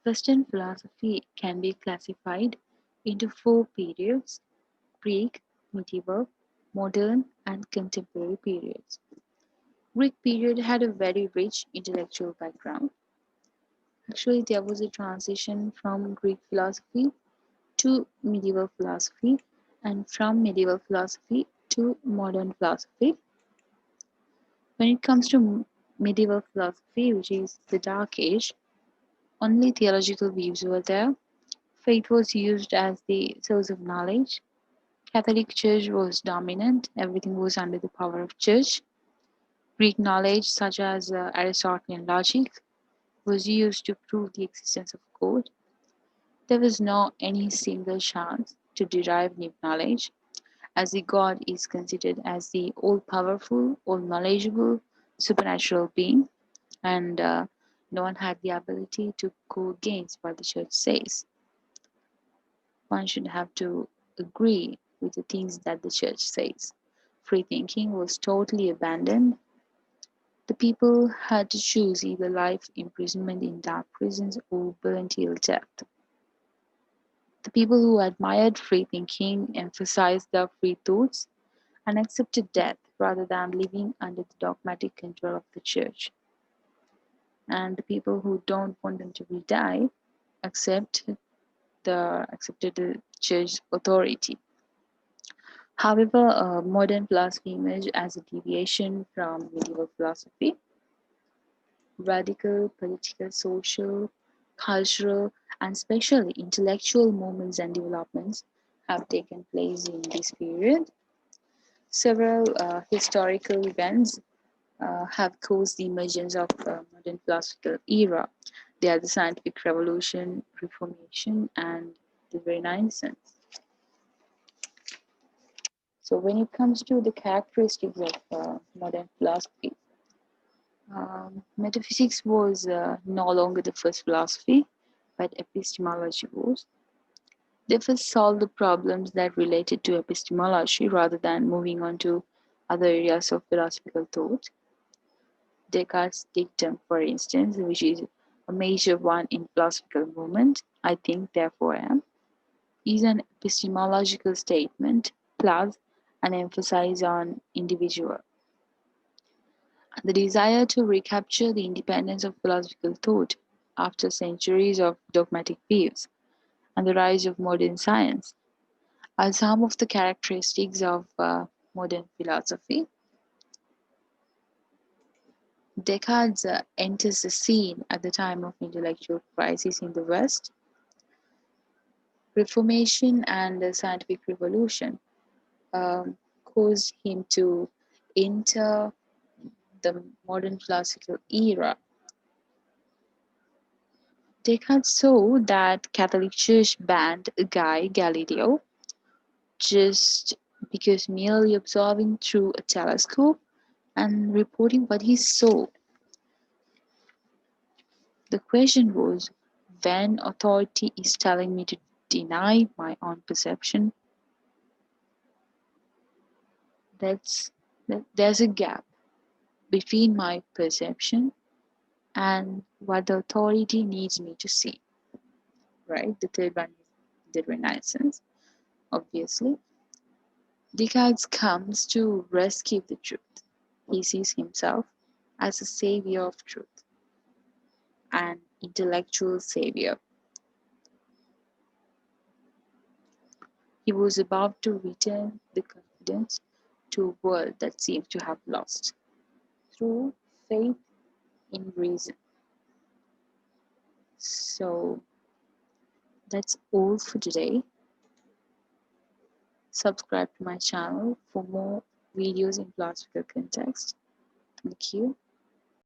Western philosophy can be classified into four periods: Greek, medieval, modern, and contemporary periods. Greek period had a very rich intellectual background. Actually, there was a transition from Greek philosophy to medieval philosophy and from medieval philosophy to modern philosophy. When it comes to medieval philosophy, which is the Dark Age, only theological views were there. Faith was used as the source of knowledge. Catholic Church was dominant. Everything was under the power of Church. Greek knowledge, such as Aristotelian logic, was used to prove the existence of God. There was no any single chance to derive new knowledge, as the God is considered as the all-powerful, all-knowledgeable, supernatural being, and no one had the ability to go against what the Church says. One should have to agree with the things that the Church says. Free thinking was totally abandoned. The people had to choose either life imprisonment in dark prisons or burn till death. The people who admired free thinking emphasized their free thoughts and accepted death rather than living under the dogmatic control of the church. And the people who don't want them to be die accept accepted the church authority. However, modern philosophy emerged as a deviation from medieval philosophy. Radical political, social, cultural, and especially intellectual movements and developments have taken place in this period. Several historical events have caused the emergence of modern philosophical era. They are the scientific revolution, Reformation, and the Renaissance. So, when it comes to the characteristics of modern philosophy, metaphysics was no longer the first philosophy, but epistemology was. They first solved the problems that related to epistemology rather than moving on to other areas of philosophical thought. Descartes' dictum, for instance, which is a major one in philosophical movement, I think, therefore am, is an epistemological statement plus an emphasis on individual. The desire to recapture the independence of philosophical thought after centuries of dogmatic views and the rise of modern science are some of the characteristics of modern philosophy. Descartes enters the scene at the time of intellectual crisis in the West. Reformation and the scientific revolution caused him to enter the modern philosophical era. Descartes saw that Catholic Church banned a guy Galileo just because merely observing through a telescope and reporting what he saw. The question was, when authority is telling me to deny my own perception, that's there's a gap between my perception and what the authority needs me to see. Right? The third one is the Renaissance, obviously. Descartes comes to rescue the truth. He sees himself as a savior of truth, an intellectual savior. He was about to return the confidence to a world that seemed to have lost through faith in reason. So that's all for today. Subscribe to my channel for more videos in philosophical context. Thank you.